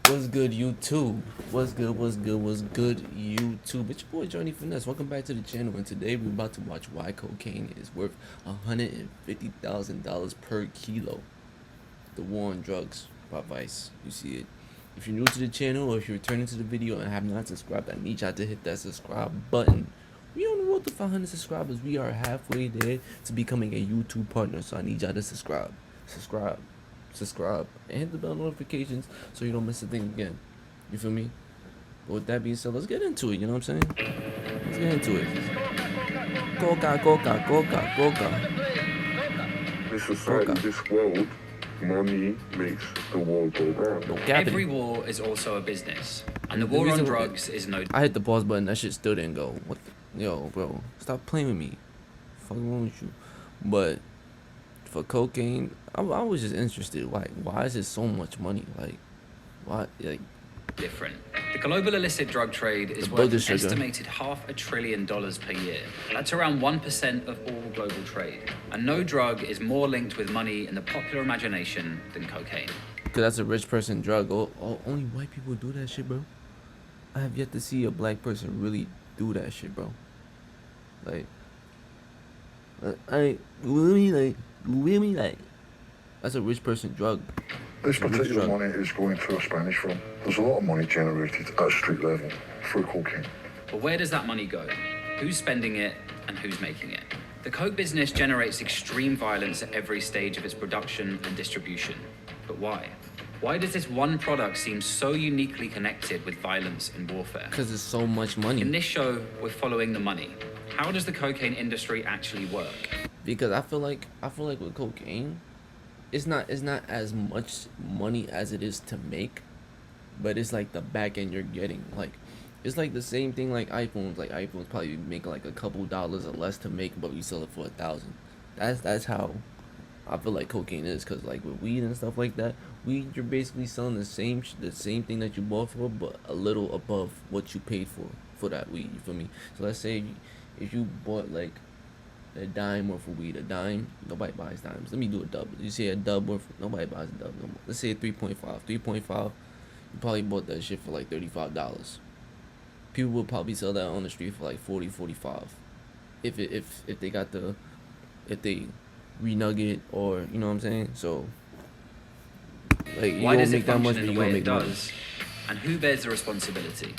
What's good, YouTube? What's good, YouTube? It's your boy, Johnny Finesse. Welcome back to the channel, and today we're about to watch why cocaine is worth $150,000 per kilo. The War on Drugs by Vice. You see it. If you're new to the channel, or if you're returning to the video and have not subscribed, I need y'all to hit that subscribe button. We on the road to 500 subscribers. We are halfway there to becoming a YouTube partner, so I need y'all to subscribe, and hit the bell notifications so you don't miss a thing again. You feel me? But with that being said, let's get into it. You know what I'm saying? Let's get into it. Coca. This society, this world, money makes the world go round. No capping. Every war is also a business, and the war on drugs is no. I hit the pause button. That shit still didn't go. What? Yo, bro, stop playing with me. Fucking wrong with you? But for cocaine, I was just interested. Why is it so much money? Like, why? Like, different. The global illicit drug trade is worth an estimated $500 billion per year. That's around 1% of all global trade. And no drug is more linked with money in the popular imagination than cocaine. Cause that's a rich person drug. Only white people do that shit, bro. I have yet to see a black person really do that shit, bro. Like, that's a rich person drug. This particular money is going through a Spanish firm. There's a lot of money generated at street level through cocaine. But where does that money go? Who's spending it and who's making it? The coke business generates extreme violence at every stage of its production and distribution. But why? Why does this one product seem so uniquely connected with violence and warfare? Because there's so much money. In this show, we're following the money. How does the cocaine industry actually work? Because I feel like with cocaine, it's not as much money as it is to make, but it's like the back end you're getting. Like, it's like the same thing like iPhones. Like, iPhones probably make like a couple dollars or less to make, but we sell it for $1,000. That's how I feel like cocaine is. Cause like with weed and stuff like that, weed, you're basically selling the same thing that you bought for, but a little above what you paid for that weed. You feel me? So let's say if you bought like a dime worth of weed, a dime, nobody buys dimes. Let me do a dub. You say a dub worth, nobody buys a dub no more. Let's say a 3.5. 3.5, you probably bought that shit for like $35. People will probably sell that on the street for like 40, 45. If they got if they renug it, or you know what I'm saying? So like, you why don't does make it that much, function but in you the way gonna it make money. does? And who bears the responsibility?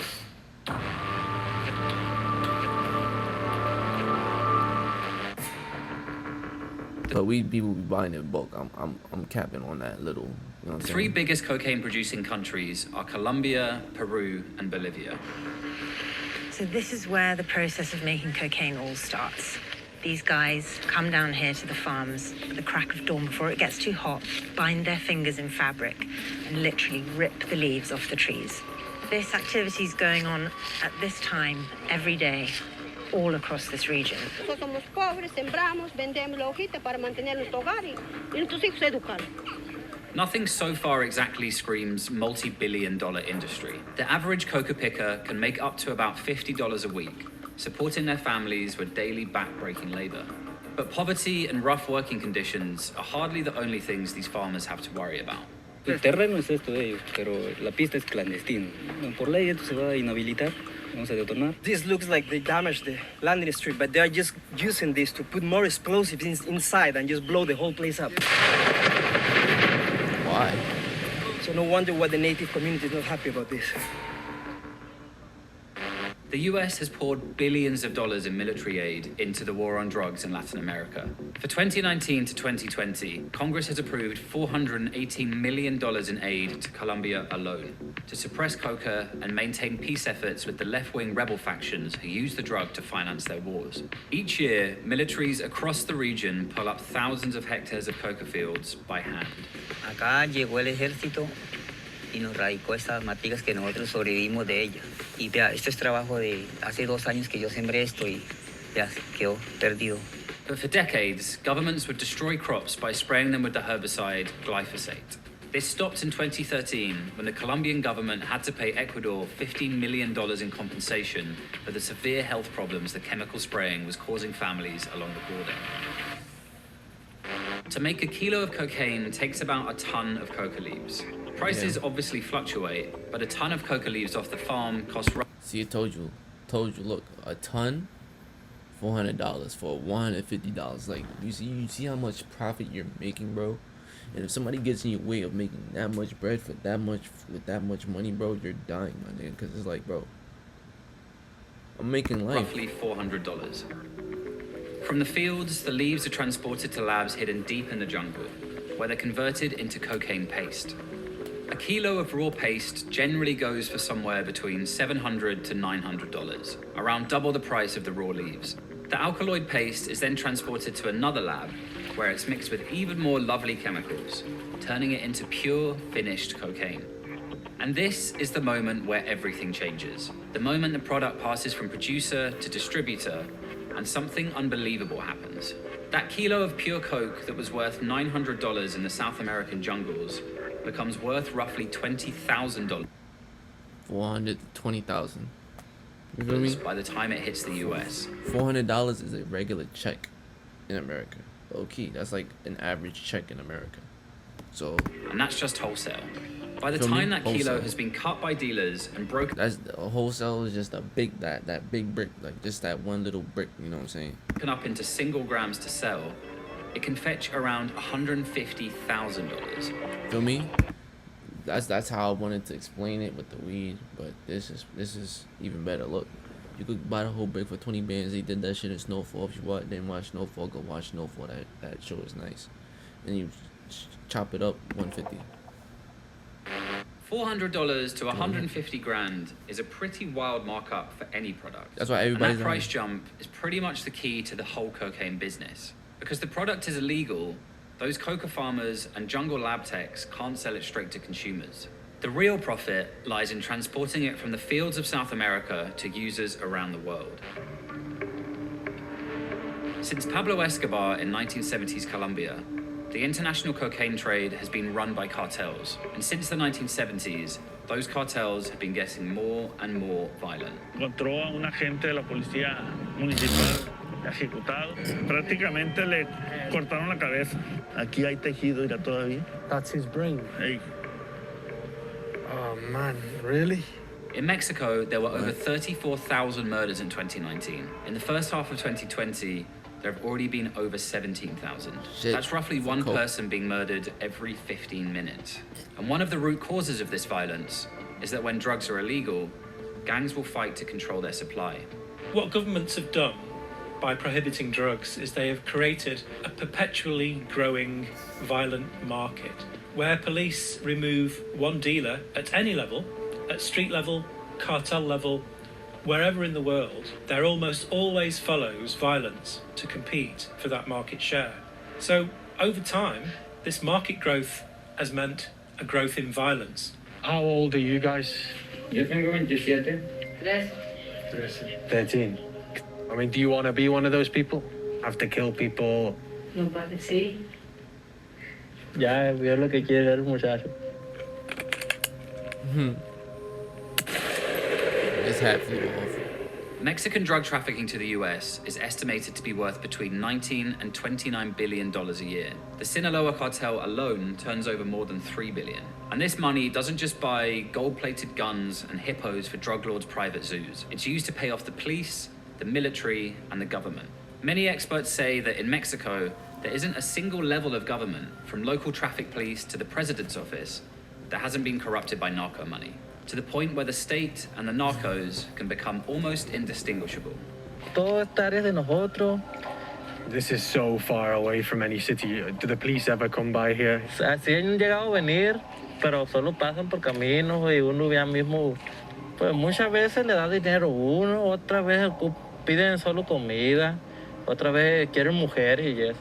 But people be buying it in bulk. I'm capping on that little. You know what I'm The saying? three biggest cocaine producing countries are Colombia, Peru, and Bolivia. So this is where the process of making cocaine all starts. These guys come down here to the farms at the crack of dawn before it gets too hot, bind their fingers in fabric, and literally rip the leaves off the trees. This activity is going on at this time every day, all across this region. Somos pobres, sembramos, vendemos la hojita para mantener nuestro hogar y nuestros hijos educar. Nothing so far exactly screams multi-billion-dollar industry. The average coca picker can make up to about $50 a week, supporting their families with daily back-breaking labor. But poverty and rough working conditions are hardly the only things these farmers have to worry about. El terreno es esto de ellos, pero la pista es clandestina. Por ley esto se va a inhabilitar, vamos a detonar. This looks like they damaged the landing strip, but they are just using this to put more explosives inside and just blow the whole place up. Why? So no wonder why the native community is not happy about this. The US has poured billions of dollars in military aid into the war on drugs in Latin America. For 2019 to 2020, Congress has approved $418 million in aid to Colombia alone to suppress coca and maintain peace efforts with the left-wing rebel factions who use the drug to finance their wars. Each year, militaries across the region pull up thousands of hectares of coca fields by hand. Acá llegó el ejército y nos radicó estas maticas que nosotros sobrevivimos de ellas. Y vea, esto es trabajo de hace 2 años que yo sembré esto y ya quedó perdido. But for decades, governments would destroy crops by spraying them with the herbicide glyphosate. This stopped in 2013 when the Colombian government had to pay Ecuador $15 million in compensation for the severe health problems the chemical spraying was causing families along the border. To make a kilo of cocaine takes about a ton of coca leaves. Prices obviously fluctuate, but a ton of coca leaves off the farm costs See, I told you. Look, a ton, $400 for $150. Like, you see how much profit you're making, bro. And if somebody gets in your way of making that much bread for that much money, bro, you're dying, my nigga. Because it's like, bro, I'm making life. roughly $400. From the fields, the leaves are transported to labs hidden deep in the jungle, where they're converted into cocaine paste. A kilo of raw paste generally goes for somewhere between $700 to $900, around double the price of the raw leaves. The alkaloid paste is then transported to another lab, where it's mixed with even more lovely chemicals, turning it into pure, finished cocaine. And this is the moment where everything changes. The moment the product passes from producer to distributor, and something unbelievable happens. That kilo of pure coke that was worth $900 in the South American jungles becomes worth roughly $20,000 $420,000. You feel me? by the time it hits the US. $400 is a regular check in America. Okay, that's like an average check in America. So And that's just wholesale. By the Feel me? time that kilo Wholesale. has been cut by dealers and broken that's a wholesale is just a big that big brick, like just that one little brick. You know what I'm saying? up into single grams to sell, it can fetch around $150,000. Feel me? That's how I wanted to explain it with the weed, but this is even better. Look, you could buy the whole brick for 20 bands. They did that shit in Snowfall. If you didn't watch Snowfall, go watch Snowfall. That show is nice. And you chop it up 150. $400 to 150 grand is a pretty wild markup for any product. That's why And everybody's that price jump is pretty much the key to the whole cocaine business. Because the product is illegal, those coca farmers and jungle lab techs can't sell it straight to consumers. The real profit lies in transporting it from the fields of South America to users around the world. Since Pablo Escobar in 1970s Colombia, the international cocaine trade has been run by cartels, and since the 1970s, those cartels have been getting more and more violent. Encontró a un agente de la policía municipal ejecutado. Prácticamente le cortaron la cabeza. Aquí hay tejido, irá todavía. That's his brain. Hey. Oh man, really? In Mexico, there were over 34,000 murders in 2019. In the first half of 2020, there have already been over 17,000. Shit. That's roughly one Coke. person being murdered every 15 minutes. And one of the root causes of this violence is that when drugs are illegal, gangs will fight to control their supply. What governments have done by prohibiting drugs is they have created a perpetually growing violent market where police remove one dealer at any level, at street level, cartel level, wherever in the world, there almost always follows violence to compete for that market share. So over time, this market growth has meant a growth in violence. How old are you guys? Yo tengo 27. 13. I mean, do you want to be one of those people? Have to kill people? No, padre, sí. Ya vio lo que quiere el muchacho. His hat flew off. Mexican drug trafficking to the US is estimated to be worth between $19 and $29 billion a year. The Sinaloa cartel alone turns over more than $3 billion. And this money doesn't just buy gold-plated guns and hippos for drug lords' private zoos. It's used to pay off the police, the military, and the government. Many experts say that in Mexico, there isn't a single level of government, from local traffic police to the president's office, that hasn't been corrupted by narco money, to the point where the state and the narcos can become almost indistinguishable. Todo esta área de nosotros. This is so far away from any city. Do the police ever come by here? Así han llegado a venir, pero solo pasan por caminos y uno ya mismo, pues muchas veces le da dinero uno, otra vez piden solo comida, otra vez quieren mujeres y eso.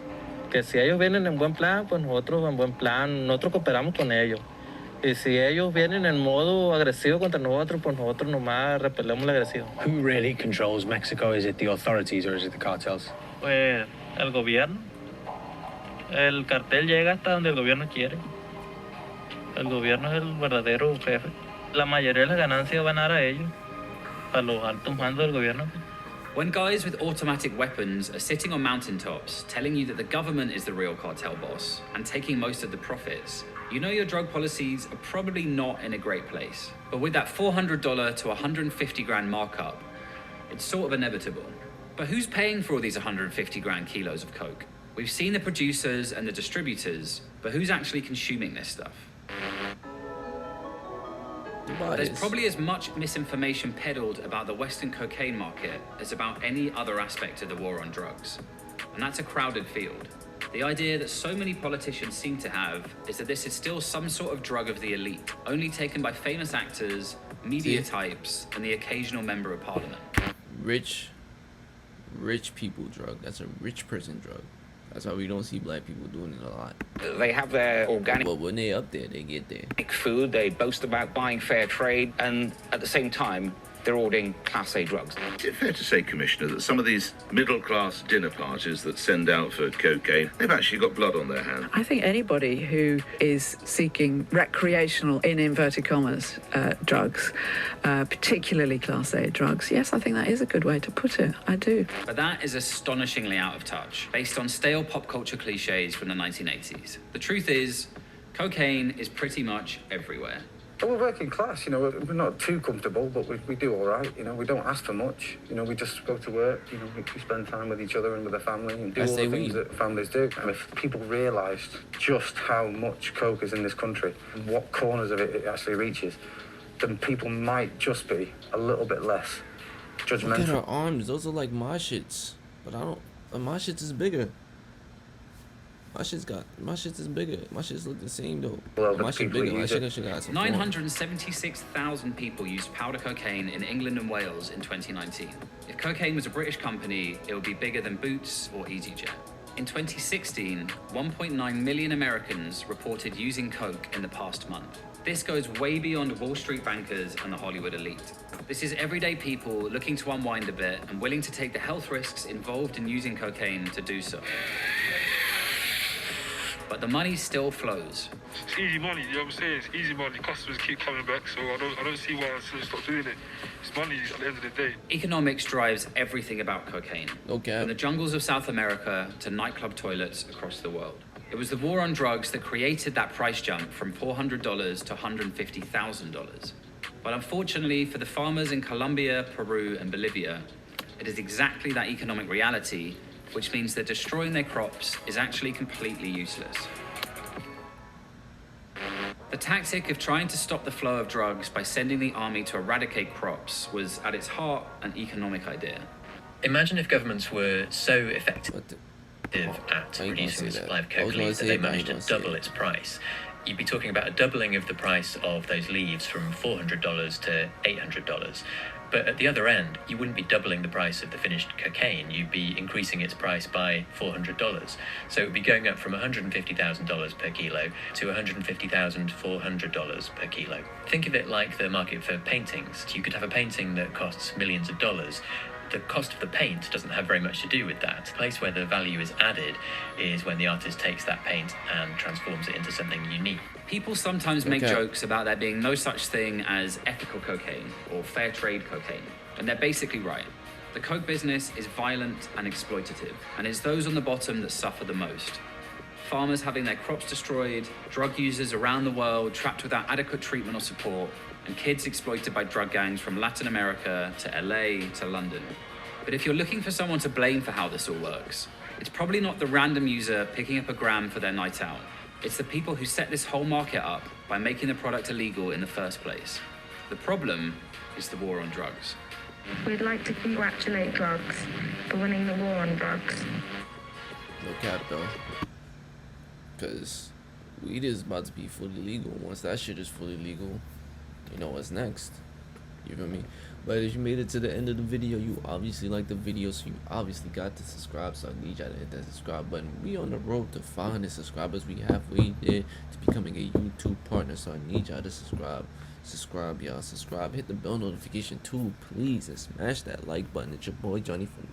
Que si ellos vienen en buen plan, pues nosotros en buen plan, nosotros cooperamos con ellos. Y si ellos vienen en modo agresivo contra nosotros, pues nosotros nomás repelemos la agresión. Who really controls Mexico? Is it the authorities or is it the cartels? Pues el gobierno. El cartel llega hasta donde el gobierno quiere. El gobierno es el verdadero jefe. La mayoría de las ganancias van a dar a ellos, a los altos mandos del gobierno. When guys with automatic weapons are sitting on mountaintops telling you that the government is the real cartel boss and taking most of the profits, you know your drug policies are probably not in a great place. But with that $400 to 150 grand markup, it's sort of inevitable. But who's paying for all these 150 grand kilos of coke? We've seen the producers and the distributors, but who's actually consuming this stuff? There's probably as much misinformation peddled about the Western cocaine market as about any other aspect of the war on drugs. And that's a crowded field. The idea that so many politicians seem to have is that this is still some sort of drug of the elite, only taken by famous actors, media types, and the occasional member of parliament. Rich people drug. That's a rich person drug. That's why we don't see black people doing it a lot. They have their organic But when they up there, they get there. food, they boast about buying fair trade, and at the same time, they're ordering Class A drugs. Is it fair to say, Commissioner, that some of these middle-class dinner parties that send out for cocaine, they've actually got blood on their hands? I think anybody who is seeking recreational, in inverted commas, drugs, particularly Class A drugs, yes, I think that is a good way to put it. I do. But that is astonishingly out of touch, based on stale pop culture cliches from the 1980s. The truth is, cocaine is pretty much everywhere. We're working class, you know, we're not too comfortable, but we do all right, you know, we don't ask for much, you know, we just go to work, you know, we spend time with each other and with the family and do all the things that families do. And if people realised just how much coke is in this country, and what corners of it actually reaches, then people might just be a little bit less judgmental. Look at her arms, those are like my shits. But I don't, my shits is bigger. My shit's is bigger. My shit's look the same though. Well, my shit bigger. My shit got some 976,000 people used powder cocaine in England and Wales in 2019. If cocaine was a British company, it would be bigger than Boots or EasyJet. In 2016, 1.9 million Americans reported using coke in the past month. This goes way beyond Wall Street bankers and the Hollywood elite. This is everyday people looking to unwind a bit and willing to take the health risks involved in using cocaine to do so. But the money still flows. It's easy money, you know what I'm saying? It's easy money. Customers keep coming back, so I don't see why I should stop doing it. It's money at the end of the day. Economics drives everything about cocaine. Okay. From the jungles of South America to nightclub toilets across the world. It was the war on drugs that created that price jump from $400 to $150,000. But unfortunately for the farmers in Colombia, Peru, and Bolivia, it is exactly that economic reality which means that destroying their crops is actually completely useless. The tactic of trying to stop the flow of drugs by sending the army to eradicate crops was, at its heart, an economic idea. Imagine if governments were so effective at reducing the supply of coke leaves that they managed to double its price. You'd be talking about a doubling of the price of those leaves from $400 to $800. But at the other end, you wouldn't be doubling the price of the finished cocaine, you'd be increasing its price by $400. So it would be going up from $150,000 per kilo to $150,400 per kilo. Think of it like the market for paintings. You could have a painting that costs millions of dollars. The cost of the paint doesn't have very much to do with that. The place where the value is added is when the artist takes that paint and transforms it into something unique. People sometimes make jokes about there being no such thing as ethical cocaine or fair trade cocaine, and they're basically right. The coke business is violent and exploitative, and it's those on the bottom that suffer the most. Farmers having their crops destroyed, drug users around the world trapped without adequate treatment or support, and kids exploited by drug gangs from Latin America to LA to London. But if you're looking for someone to blame for how this all works, it's probably not the random user picking up a gram for their night out. It's the people who set this whole market up by making the product illegal in the first place. The problem is the war on drugs. We'd like to congratulate drugs for winning the war on drugs. No cap though. Because weed is about to be fully legal. Once that shit is fully legal, you know what's next. You feel me? But if you made it to the end of the video, you obviously liked the video, so you obviously got to subscribe. So I need y'all to hit that subscribe button. We on the road to 500 subscribers. We halfway there to becoming a YouTube partner. So I need y'all to subscribe. Subscribe, y'all. Subscribe. Hit the bell notification too, please, and smash that like button. It's your boy Johnny from